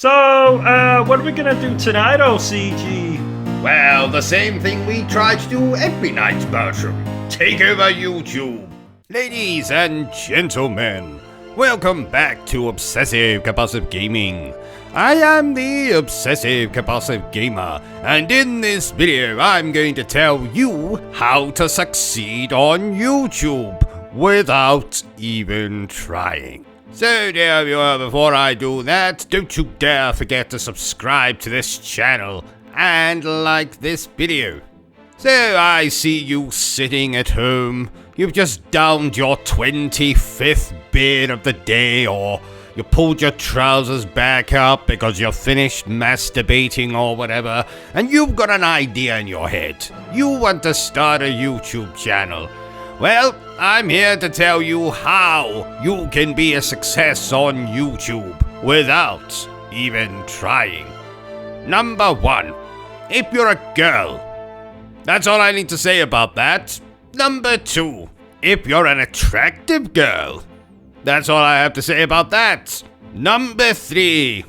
What are we gonna do tonight, OCG? Well, the same thing we try to do every night, Bertram. Take over YouTube. Ladies and gentlemen, welcome back to Obsessive Compulsive Gaming. I am the Obsessive Compulsive Gamer, and in this video I'm going to tell you how to succeed on YouTube without even trying. So dear viewer, before I do that, don't you dare forget to subscribe to this channel and like this video. So I see you sitting at home, you've just downed your 25th beer of the day, or you pulled your trousers back up because you're finished masturbating or whatever, and you've got an idea in your head. You want to start a YouTube channel. Well, I'm here to tell you how you can be a success on YouTube without even trying. Number 1, if you're a girl. That's all I need to say about that. Number 2, if you're an attractive girl. That's all I have to say about that. Number 3,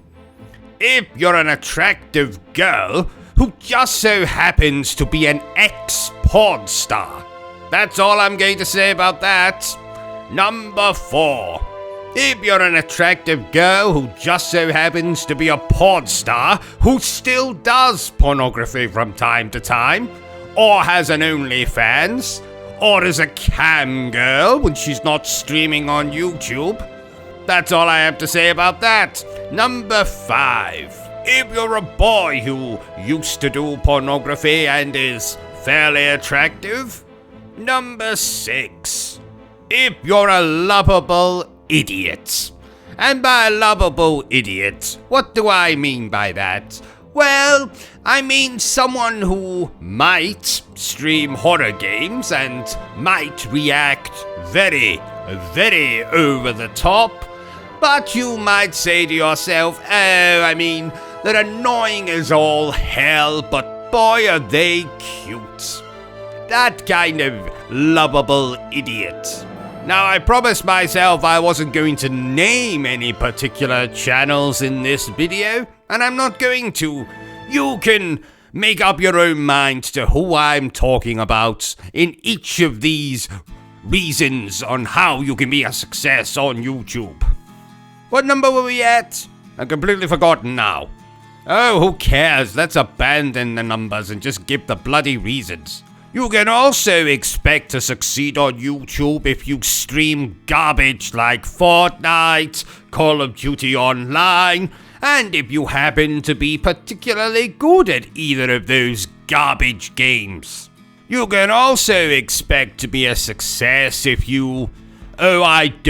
if you're an attractive girl who just so happens to be an ex-porn star. That's all I'm going to say about that. Number 4, if you're an attractive girl who just so happens to be a porn star who still does pornography from time to time, or has an OnlyFans, or is a cam girl when she's not streaming on YouTube. That's all I have to say about that. Number 5, if you're a boy who used to do pornography and is fairly attractive. Number 6, if you're a lovable idiot. And by a lovable idiot, what do I mean by that? Well, I mean someone who might stream horror games and might react very, very over the top, but you might say to yourself, they're annoying as all hell, but boy are they cute. That kind of lovable idiot. Now, I promised myself I wasn't going to name any particular channels in this video, and I'm not going to. You can make up your own mind to who I'm talking about in each of these reasons on how you can be a success on YouTube. What number were we at? I've completely forgotten now. Oh, who cares? Let's abandon the numbers and just give the bloody reasons. You can also expect to succeed on YouTube if you stream garbage like Fortnite, Call of Duty Online, and if you happen to be particularly good at either of those garbage games. You can also expect to be a success if you, get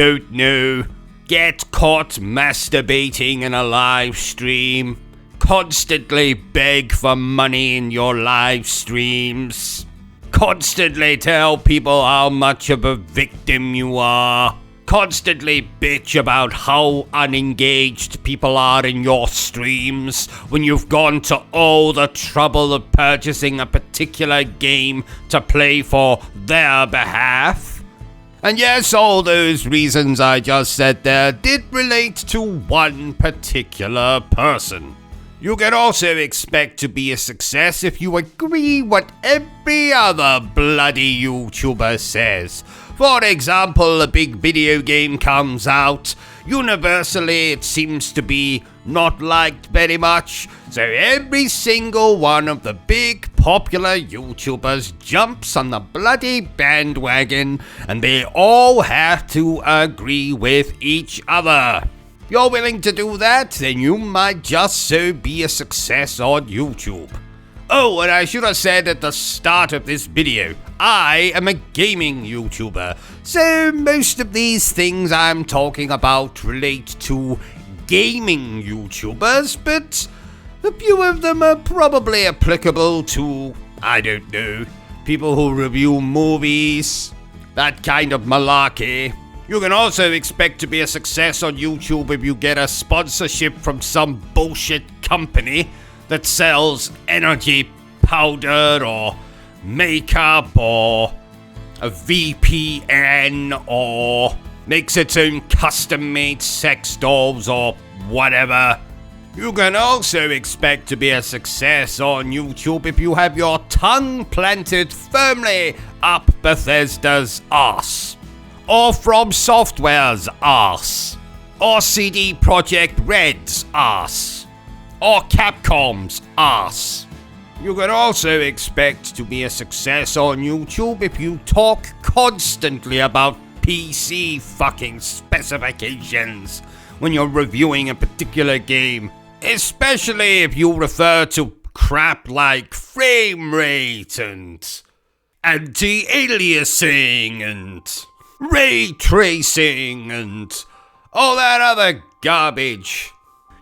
caught masturbating in a live stream, constantly beg for money in your live streams, constantly tell people how much of a victim you are, constantly bitch about how unengaged people are in your streams when you've gone to all the trouble of purchasing a particular game to play for their behalf. And yes, all those reasons I just said there did relate to one particular person. You can also expect to be a success if you agree what every other bloody YouTuber says. For example, a big video game comes out. Universally, it seems to be not liked very much. So every single one of the big popular YouTubers jumps on the bloody bandwagon, and they all have to agree with each other. If you're willing to do that, then you might just so be a success on YouTube. Oh, and I should have said at the start of this video, I am a gaming YouTuber, so most of these things I'm talking about relate to gaming YouTubers, but a few of them are probably applicable to, people who review movies, that kind of malarkey. You can also expect to be a success on YouTube if you get a sponsorship from some bullshit company that sells energy powder or makeup or a VPN or makes its own custom-made sex dolls or whatever. You can also expect to be a success on YouTube if you have your tongue planted firmly up Bethesda's arse, or From Software's arse, or CD Projekt Red's arse, or Capcom's arse. You can also expect to be a success on YouTube if you talk constantly about PC fucking specifications when you're reviewing a particular game, especially if you refer to crap like frame rate and anti-aliasing and ray tracing and all that other garbage.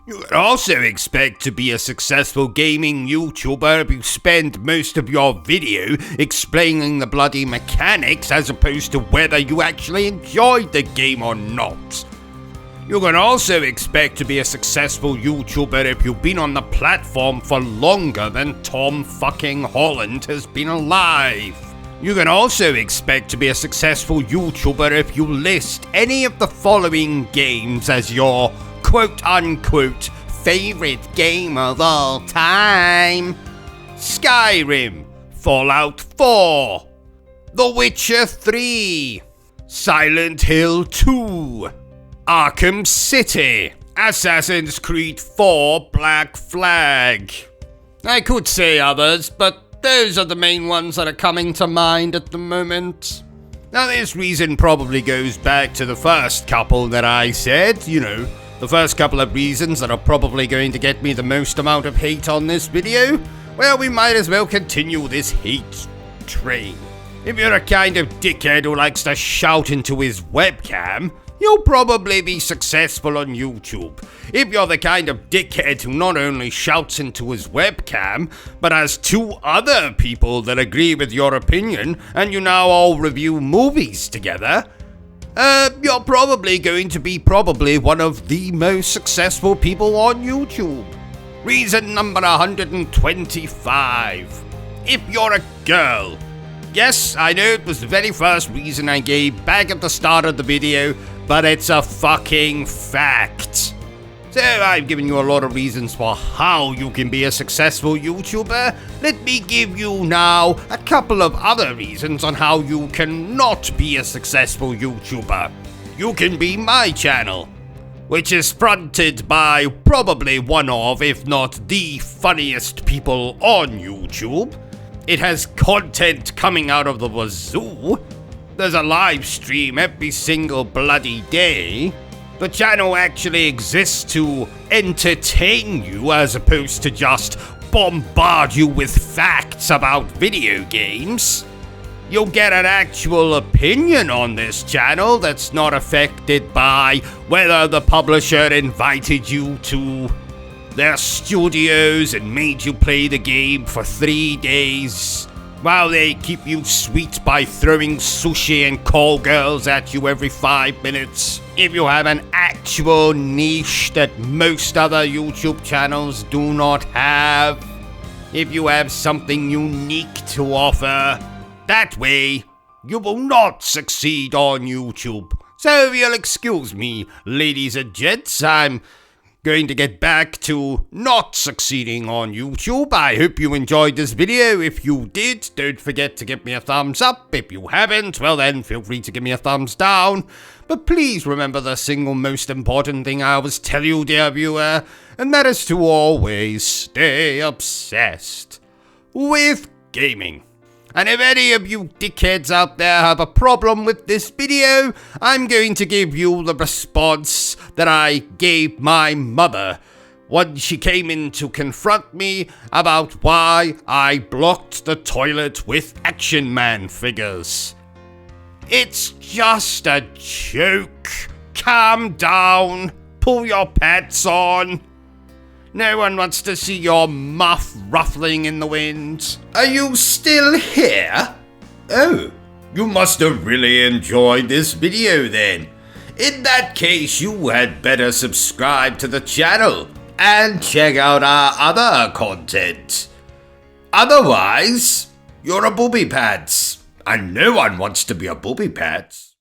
You can also expect to be a successful gaming YouTuber if you spend most of your video explaining the bloody mechanics as opposed to whether you actually enjoyed the game or not. You can also expect to be a successful YouTuber if you've been on the platform for longer than Tom fucking Holland has been alive. You can also expect to be a successful YouTuber if you list any of the following games as your quote-unquote favorite game of all time: Skyrim, Fallout 4, The Witcher 3, Silent Hill 2, Arkham City, Assassin's Creed 4 Black Flag. I could say others, but those are the main ones that are coming to mind at the moment. Now this reason probably goes back to the first couple that I said, the first couple of reasons that are probably going to get me the most amount of hate on this video. Well, we might as well continue this hate train. If you're a kind of dickhead who likes to shout into his webcam, you'll probably be successful on YouTube. If you're the kind of dickhead who not only shouts into his webcam, but has two other people that agree with your opinion, and you now all review movies together, you're probably going to be one of the most successful people on YouTube. Reason number 125. If you're a girl. Yes, I know it was the very first reason I gave back at the start of the video, but it's a fucking fact. So I've given you a lot of reasons for how you can be a successful YouTuber. Let me give you now a couple of other reasons on how you cannot be a successful YouTuber. You can be my channel, which is fronted by probably one of, if not the funniest people on YouTube. It has content coming out of the wazoo. There's a live stream every single bloody day. The channel actually exists to entertain you as opposed to just bombard you with facts about video games. You'll get an actual opinion on this channel that's not affected by whether the publisher invited you to their studios and made you play the game for 3 days, while they keep you sweet by throwing sushi and call girls at you every 5 minutes. If you have an actual niche that most other YouTube channels do not have, if you have something unique to offer, that way you will not succeed on YouTube. So if you'll excuse me, ladies and gents, I'm going to get back to not succeeding on YouTube. I hope you enjoyed this video. If you did, don't forget to give me a thumbs up. If you haven't, well then feel free to give me a thumbs down. But please remember the single most important thing I always tell you, dear viewer, and that is to always stay obsessed with gaming. And if any of you dickheads out there have a problem with this video, I'm going to give you the response that I gave my mother when she came in to confront me about why I blocked the toilet with Action Man figures. It's just a joke. Calm down. Pull your pants on. No one wants to see your muff ruffling in the wind. Are you still here? Oh, you must have really enjoyed this video then. In that case, you had better subscribe to the channel and check out our other content. Otherwise, you're a booby pants, and no one wants to be a booby pants.